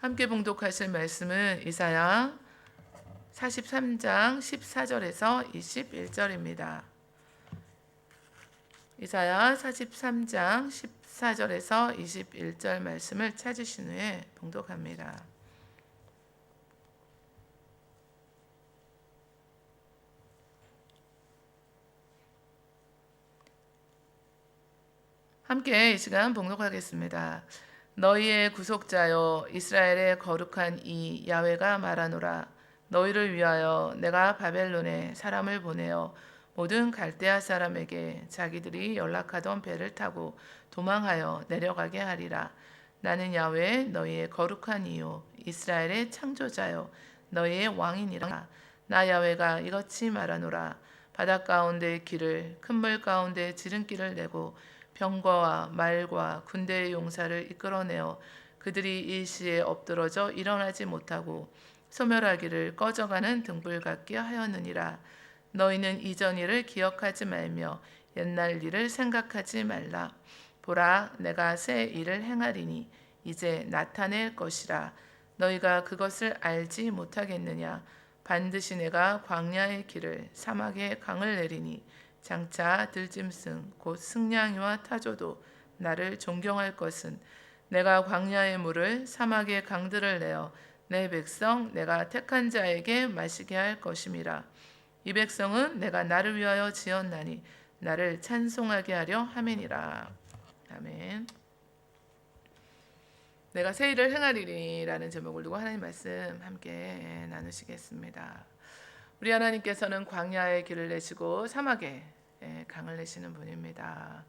함께 봉독하실 말씀은 이사야 43장 14절에서 21절입니다. 이사야 43장 14절에서 21절 말씀을 찾으신 후에 봉독합니다. 함께 이 시간 봉독하겠습니다. 너희의 구속자여 이스라엘의 거룩한 이 야훼가 말하노라. 너희를 위하여 내가 바벨론에 사람을 보내어 모든 갈대아 사람에게 자기들이 연락하던 배를 타고 도망하여 내려가게 하리라. 나는 야훼 너희의 거룩한 이요 이스라엘의 창조자요 너희의 왕이니라. 나 야훼가 이같이 말하노라. 바다 가운데 길을 큰 물 가운데 지름길을 내고 병거와 말과 군대의 용사를 이끌어내어 그들이 일시에 엎드러져 일어나지 못하고 소멸하기를 꺼져가는 등불 같게 하였느니라. 너희는 이전 일을 기억하지 말며 옛날 일을 생각하지 말라. 보라, 내가 새 일을 행하리니 이제 나타낼 것이라. 너희가 그것을 알지 못하겠느냐? 반드시 내가 광야의 길을 사막의 강을 내리니 장차 들짐승 곧 승냥이와 타조도 나를 존경할 것은 내가 광야의 물을 사막의 강들을 내어 내 백성 내가 택한 자에게 마시게 할 것임이라. 이 백성은 내가 나를 위하여 지었나니 나를 찬송하게 하려 함이니라. 아멘. 내가 새 일을 행하리라는 제목을 두고 하나님 말씀 함께 나누시겠습니다. 우리 하나님께서는 광야의 길을 내시고 사막에 강을 내시는 분입니다.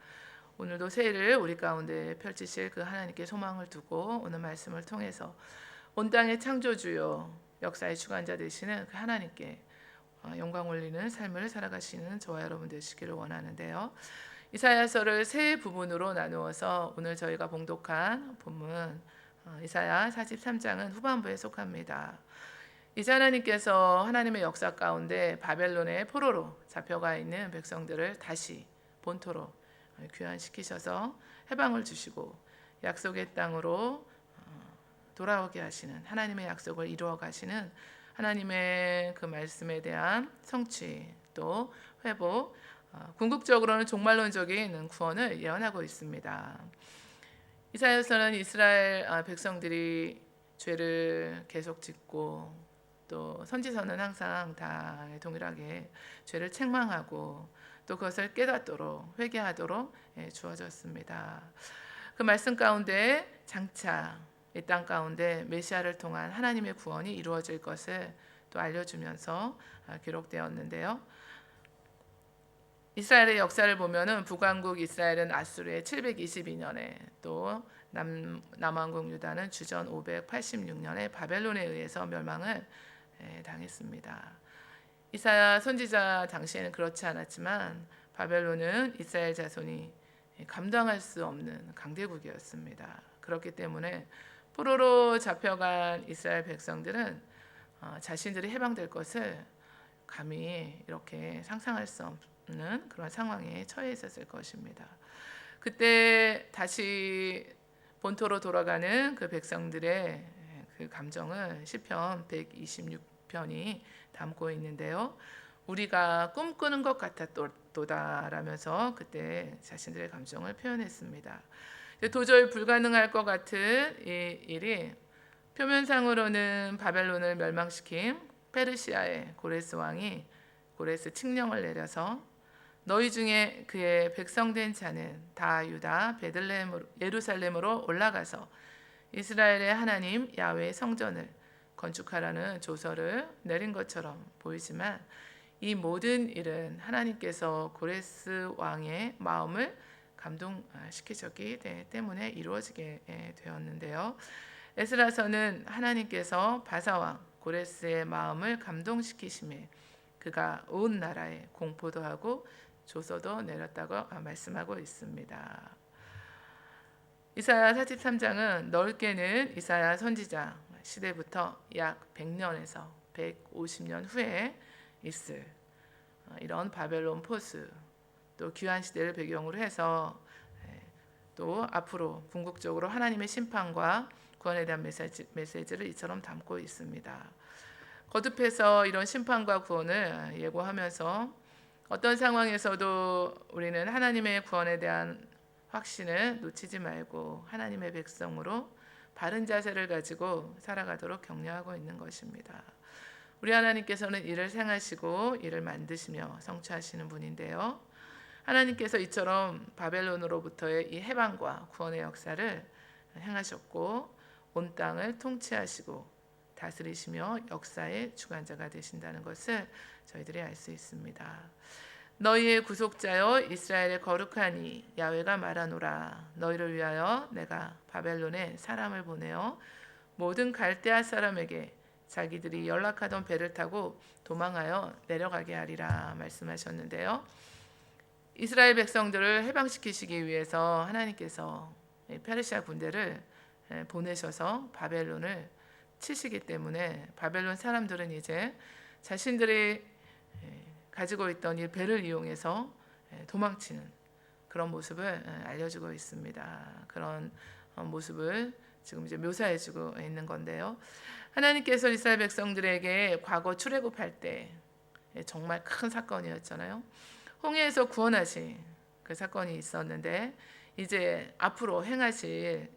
오늘도 새 일을 우리 가운데 펼치실 그 하나님께 소망을 두고 오늘 말씀을 통해서 온 땅의 창조주요 역사의 주관자 되시는 그 하나님께 영광 올리는 삶을 살아가시는 저와 여러분 되시기를 원하는데요. 이사야서를 세 부분으로 나누어서 오늘 저희가 봉독한 본문 이사야 43장은 후반부에 속합니다. 이제 하나님께서 하나님의 역사 가운데 바벨론의 포로로 잡혀가 있는 백성들을 다시 본토로 귀환시키셔서 해방을 주시고 약속의 땅으로 돌아오게 하시는 하나님의 약속을 이루어 가시는 하나님의 그 말씀에 대한 성취 또 회복, 궁극적으로는 종말론적인 구원을 예언하고 있습니다. 이사야서는 이스라엘 백성들이 죄를 계속 짓고 또 선지서는 항상 다 동일하게 죄를 책망하고 또 그것을 깨닫도록 회개하도록 주어졌습니다. 그 말씀 가운데 장차 이 땅 가운데 메시아를 통한 하나님의 구원이 이루어질 것을 또 알려주면서 기록되었는데요. 이스라엘의 역사를 보면은 북왕국 이스라엘은 아수르의 722년에 또 남왕국 유다는 주전 586년에 바벨론에 의해서 멸망을 당했습니다. 이사야 선지자 당시에는 그렇지 않았지만 바벨론은 이스라엘 자손이 감당할 수 없는 강대국이었습니다. 그렇기 때문에 포로로 잡혀간 이스라엘 백성들은 자신들이 해방될 것을 감히 이렇게 상상할 수 없는 그런 상황에 처해 있었을 것입니다. 그때 다시 본토로 돌아가는 그 백성들의 그 감정을 시편 126편이 담고 있는데요. 우리가 꿈꾸는 것 같았도다라면서 그때 자신들의 감정을 표현했습니다. 도저히 불가능할 것 같은 이 일이 표면상으로는 바벨론을 멸망시킨 페르시아의 고레스 왕이 고레스 칙령을 내려서 너희 중에 그의 백성된 자는 다 유다 베들레헴 예루살렘으로 올라가서 이스라엘의 하나님 야훼의 성전을 건축하라는 조서를 내린 것처럼 보이지만 이 모든 일은 하나님께서 고레스 왕의 마음을 감동시키셨기 때문에 이루어지게 되었는데요. 에스라서는 하나님께서 바사왕 고레스의 마음을 감동시키심에 그가 온 나라에 공포도 하고 조서도 내렸다고 말씀하고 있습니다. 이사야 43장은 넓게는 이사야 선지자 시대부터 약 100년에서 150년 후에 있을 이런 바벨론 포수 또 귀환 시대를 배경으로 해서 또 앞으로 궁극적으로 하나님의 심판과 구원에 대한 메시지를 이처럼 담고 있습니다. 거듭해서 이런 심판과 구원을 예고하면서 어떤 상황에서도 우리는 하나님의 구원에 대한 확신을 놓치지 말고 하나님의 백성으로 바른 자세를 가지고 살아가도록 격려하고 있는 것입니다. 우리 하나님께서는 일을 행하시고 일을 만드시며 성취하시는 분인데요. 하나님께서 이처럼 바벨론으로부터의 이 해방과 구원의 역사를 행하셨고 온 땅을 통치하시고 다스리시며 역사의 주관자가 되신다는 것을 저희들이 알 수 있습니다. 너희의 구속자여 이스라엘의 거룩하니 야훼가 말하노라. 너희를 위하여 내가 바벨론에 사람을 보내어 모든 갈대아 사람에게 자기들이 연락하던 배를 타고 도망하여 내려가게 하리라 말씀하셨는데요. 이스라엘 백성들을 해방시키시기 위해서 하나님께서 페르시아 군대를 보내셔서 바벨론을 치시기 때문에 바벨론 사람들은 이제 자신들이 가지고 있던 이 배를 이용해서 도망치는 그런 모습을 알려주고 있습니다. 그런 모습을 지금 이제 묘사해주고 있는 건데요. 하나님께서 이스라엘 백성들에게 과거 출애굽할 때 정말 큰 사건이었잖아요. 홍해에서 구원하신 그 사건이 있었는데 이제 앞으로 행하실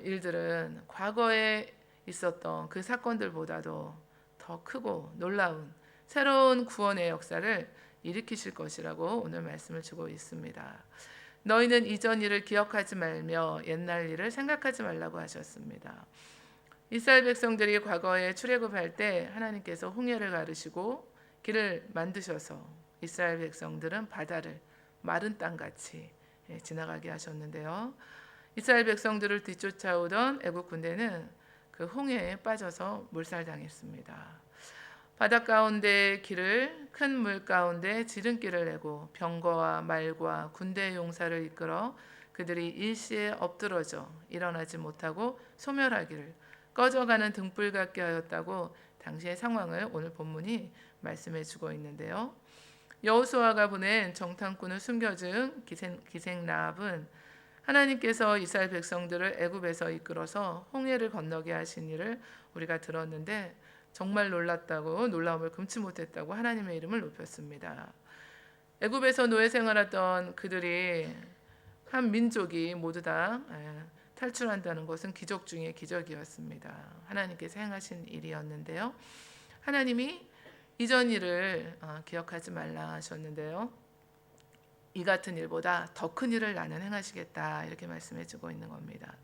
일들은 과거에 있었던 그 사건들보다도 더 크고 놀라운 새로운 구원의 역사를 일으키실 것이라고 오늘 말씀을 주고 있습니다. 너희는 이전 일을 기억하지 말며 옛날 일을 생각하지 말라고 하셨습니다. 이스라엘 백성들이 과거에 출애굽할 때 하나님께서 홍해를 가르시고 길을 만드셔서 이스라엘 백성들은 바다를 마른 땅같이 지나가게 하셨는데요. 이스라엘 백성들을 뒤쫓아오던 애국 군대는 그 홍해에 빠져서 몰살당했습니다. 바다 가운데 길을 큰 물 가운데 지름길을 내고 병거와 말과 군대 용사를 이끌어 그들이 일시에 엎드러져 일어나지 못하고 소멸하기를 꺼져가는 등불 같게 하였다고 당시의 상황을 오늘 본문이 말씀해 주고 있는데요. 여호수아가 보낸 정탐꾼을 숨겨준 기생 라합은 하나님께서 이스라엘 백성들을 애굽에서 이끌어서 홍해를 건너게 하신 일을 우리가 들었는데 정말 놀랐다고 놀라움을 금치 못했다고 하나님의 이름을 높였습니다. 애굽에서 노예 생활하던 그들이 한 민족이 모두 다 탈출한다는 것은 기적 중에 기적이었습니다. 하나님께서 행하신 일이었는데요. 하나님이 이전 일을 기억하지 말라 하셨는데요. 이 같은 일보다 더 큰 일을 나는 행하시겠다 이렇게 말씀해주고 있는 겁니다.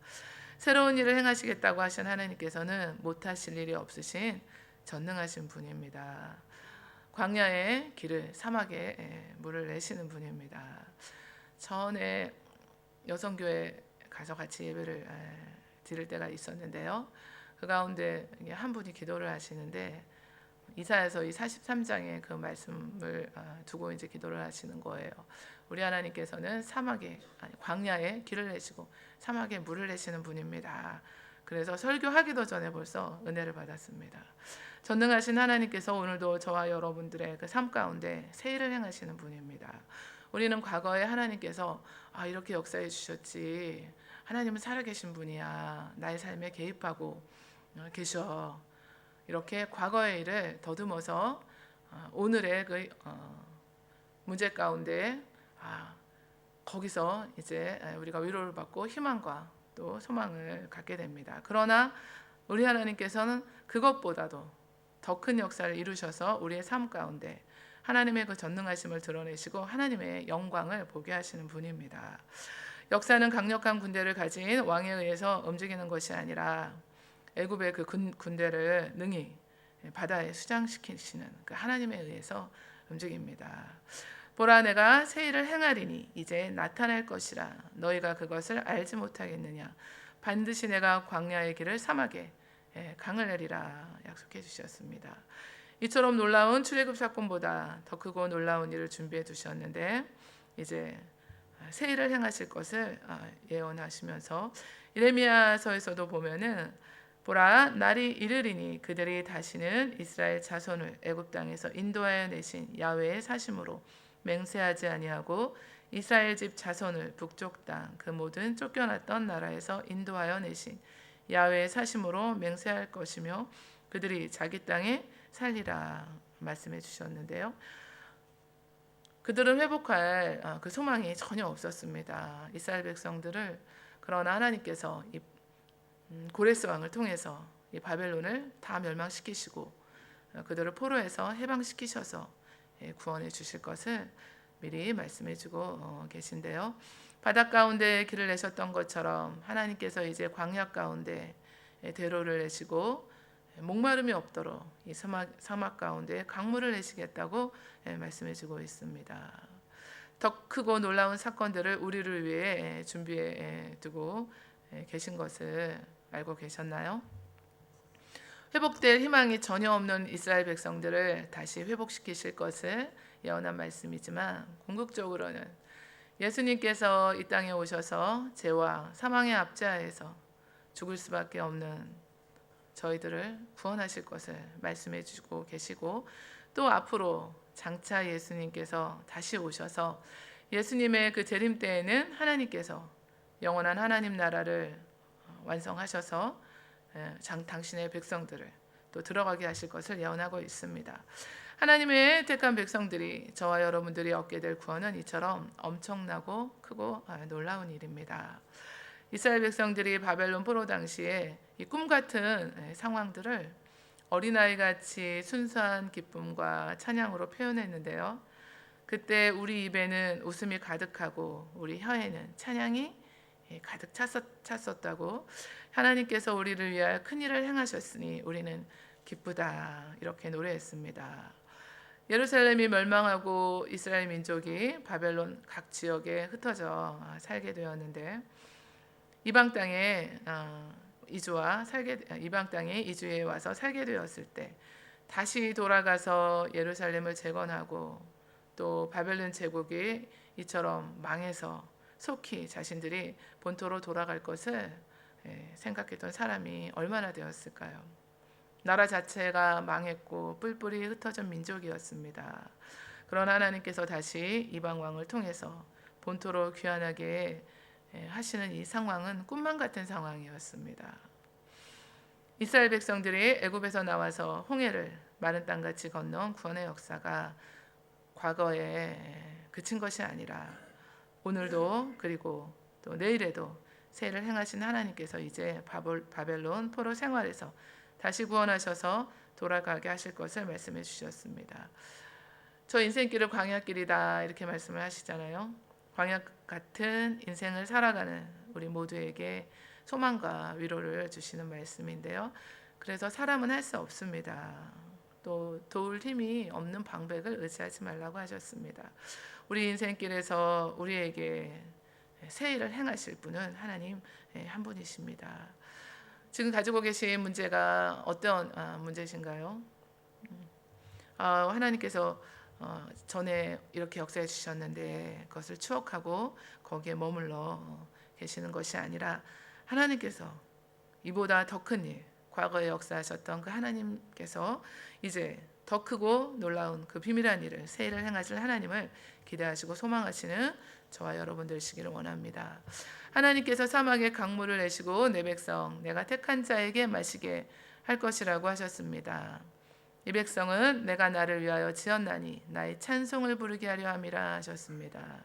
새로운 일을 행하시겠다고 하신 하나님께서는 못하실 일이 없으신 전능하신 분입니다. 광야의 길을 사막에 물을 내시는 분입니다. 전에 여성교회 가서 같이 예배를 드릴 때가 있었는데요. 그 가운데 한 분이 기도를 하시는데 이사야서 이 43장의 그 말씀을 두고 이제 기도를 하시는 거예요. 우리 하나님께서는 광야에 길을 내시고 사막에 물을 내시는 분입니다. 그래서 설교하기도 전에 벌써 은혜를 받았습니다. 전능하신 하나님께서 오늘도 저와 여러분들의 그 삶 가운데 새 일을 행하시는 분입니다. 우리는 과거에 하나님께서 이렇게 역사해 주셨지. 하나님은 살아계신 분이야. 나의 삶에 개입하고 계셔. 이렇게 과거의 일을 더듬어서 오늘의 그 문제 가운데 거기서 이제 우리가 위로를 받고 희망과 또 소망을 갖게 됩니다. 그러나 우리 하나님께서는 그것보다도 더 큰 역사를 이루셔서 우리의 삶 가운데 하나님의 그 전능하심을 드러내시고 하나님의 영광을 보게 하시는 분입니다. 역사는 강력한 군대를 가진 왕에 의해서 움직이는 것이 아니라 애굽의 그 군대를 능히 바다에 수장시키시는 그 하나님에 의해서 움직입니다. 보라 내가 새 일을 행하리니 이제 나타날 것이라 너희가 그것을 알지 못하겠느냐 반드시 내가 광야의 길을 사막에 강을 내리라 약속해 주셨습니다. 이처럼 놀라운 출애굽 사건보다 더 크고 놀라운 일을 준비해 두셨는데 이제 새 일을 행하실 것을 예언하시면서 예레미야서에서도 보면은 보라 날이 이르리니 그들이 다시는 이스라엘 자손을 애굽 땅에서 인도하여 내신 야훼의 사심으로 맹세하지 아니하고 이스라엘 집 자손을 북쪽 땅 그 모든 쫓겨났던 나라에서 인도하여 내신 야훼의 사심으로 맹세할 것이며 그들이 자기 땅에 살리라 말씀해 주셨는데요. 그들은 회복할 그 소망이 전혀 없었습니다. 이스라엘 백성들을. 그러나 하나님께서 이 고레스 왕을 통해서 이 바벨론을 다 멸망시키시고 그들을 포로에서 해방시키셔서 구원해 주실 것을 미리 말씀해 주고 계신데요. 바닷 가운데 길을 내셨던 것처럼 하나님께서 이제 광야 가운데 대로를 내시고 목마름이 없도록 이 사막 가운데 강물을 내시겠다고 말씀해 주고 있습니다. 더 크고 놀라운 사건들을 우리를 위해 준비해 두고 계신 것을 알고 계셨나요? 회복될 희망이 전혀 없는 이스라엘 백성들을 다시 회복시키실 것을 예언한 말씀이지만 궁극적으로는 예수님께서 이 땅에 오셔서 죄와 사망의 압제하에서 죽을 수밖에 없는 저희들을 구원하실 것을 말씀해 주고 계시고 또 앞으로 장차 예수님께서 다시 오셔서 예수님의 그 재림 때에는 하나님께서 영원한 하나님 나라를 완성하셔서 당신의 백성들을 또 들어가게 하실 것을 예언하고 있습니다. 하나님의 택한 백성들이 저와 여러분들이 얻게 될 구원은 이처럼 엄청나고 크고 놀라운 일입니다. 이스라엘 백성들이 바벨론 포로 당시에 이 꿈 같은 상황들을 어린아이 같이 순수한 기쁨과 찬양으로 표현했는데요. 그때 우리 입에는 웃음이 가득하고 우리 혀에는 찬양이 가득 찼었다고 하나님께서 우리를 위하여 큰 일을 행하셨으니 우리는 기쁘다 이렇게 노래했습니다. 예루살렘이 멸망하고 이스라엘 민족이 바벨론 각 지역에 흩어져 살게 되었는데 이방 땅에 이주해 와서 살게 되었을 때 다시 돌아가서 예루살렘을 재건하고 또 바벨론 제국이 이처럼 망해서 속히 자신들이 본토로 돌아갈 것을 생각했던 사람이 얼마나 되었을까요? 나라 자체가 망했고 뿔뿔이 흩어진 민족이었습니다. 그러나 하나님께서 다시 이방 왕을 통해서 본토로 귀환하게 하시는 이 상황은 꿈만 같은 상황이었습니다. 이스라엘 백성들이 애굽에서 나와서 홍해를 마른 땅같이 건넌 구원의 역사가 과거에 그친 것이 아니라 오늘도 그리고 또 내일에도 새 일을 행하신 하나님께서 이제 바벨론 포로 생활에서 다시 구원하셔서 돌아가게 하실 것을 말씀해 주셨습니다. 저 인생길은 광야길이다 이렇게 말씀을 하시잖아요. 광야 같은 인생을 살아가는 우리 모두에게 소망과 위로를 주시는 말씀인데요. 그래서 사람은 할 수 없습니다. 또 도울 힘이 없는 방백을 의지하지 말라고 하셨습니다. 우리 인생길에서 우리에게 새 일을 행하실 분은 하나님 한 분이십니다. 지금 가지고 계신 문제가 어떤 문제신가요? 하나님께서 전에 이렇게 역사해 주셨는데 그것을 추억하고 거기에 머물러 계시는 것이 아니라 하나님께서 이보다 더 큰 일, 과거에 역사하셨던 그 하나님께서 이제 더 크고 놀라운 그 비밀한 일을 새 일을 행하실 하나님을 기대하시고 소망하시는 저와 여러분 되시기를 원합니다. 하나님께서 사막에 강물을 내시고 내 백성 내가 택한 자에게 마시게 할 것이라고 하셨습니다. 이 백성은 내가 나를 위하여 지었나니 나의 찬송을 부르게 하려 함이라 하셨습니다.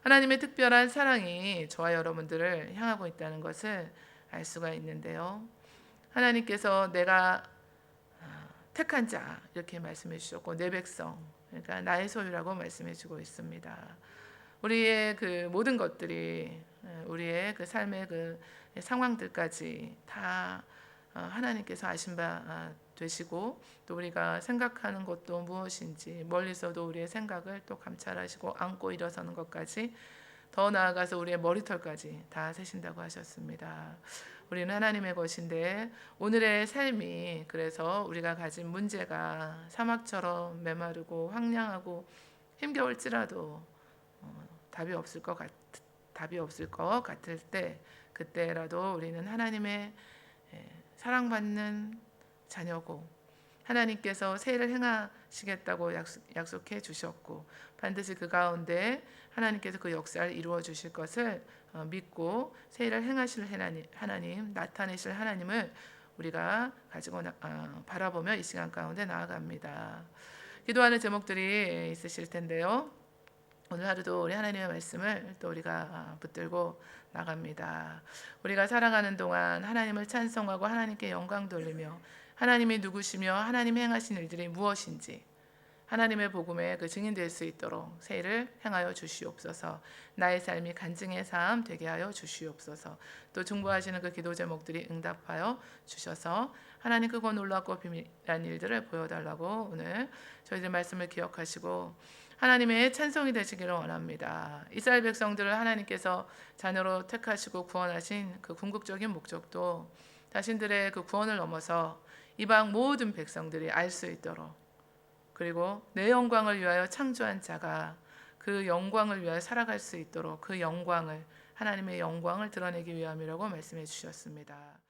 하나님의 특별한 사랑이 저와 여러분들을 향하고 있다는 것을 알 수가 있는데요. 하나님께서 내가 택한 자 이렇게 말씀해 주셨고 내 백성 그러니까 나의 소유라고 말씀해 주고 있습니다. 우리의 그 모든 것들이 우리의 그 삶의 그 상황들까지 다 하나님께서 아신 바 되시고 또 우리가 생각하는 것도 무엇인지 멀리서도 우리의 생각을 또 감찰하시고 안고 일어서는 것까지 더 나아가서 우리의 머리털까지 다 세신다고 하셨습니다. 우리는 하나님의 것인데 오늘의 삶이 그래서 우리가 가진 문제가 사막처럼 메마르고 황량하고 힘겨울지라도 답이 없을 것 같을 때 그때라도 우리는 하나님의 사랑받는 자녀고 하나님께서 새 일을 행하시겠다고 약속해 주셨고 반드시 그 가운데 하나님께서 그 역사를 이루어 주실 것을 믿고 새 일을 행하실 하나님, 나타내실 하나님을 우리가 바라보며 이 시간 가운데 나아갑니다. 기도하는 제목들이 있으실 텐데요. 오늘 하루도 우리 하나님의 말씀을 또 우리가 붙들고 나갑니다. 우리가 살아가는 동안 하나님을 찬송하고 하나님께 영광 돌리며 하나님이 누구시며 하나님 행하신 일들이 무엇인지 하나님의 복음에 그 증인될 수 있도록 새 일을 행하여 주시옵소서. 나의 삶이 간증의 삶 되게 하여 주시옵소서. 또 중보하시는 그 기도 제목들이 응답하여 주셔서 하나님 크고 놀랍고 비밀한 일들을 보여달라고 오늘 저희들 말씀을 기억하시고 하나님의 찬송이 되시기를 원합니다. 이스라엘 백성들을 하나님께서 자녀로 택하시고 구원하신 그 궁극적인 목적도 자신들의 그 구원을 넘어서 이방 모든 백성들이 알 수 있도록 그리고 내 영광을 위하여 창조한 자가 그 영광을 위하여 살아갈 수 있도록 그 영광을 하나님의 영광을 드러내기 위함이라고 말씀해 주셨습니다.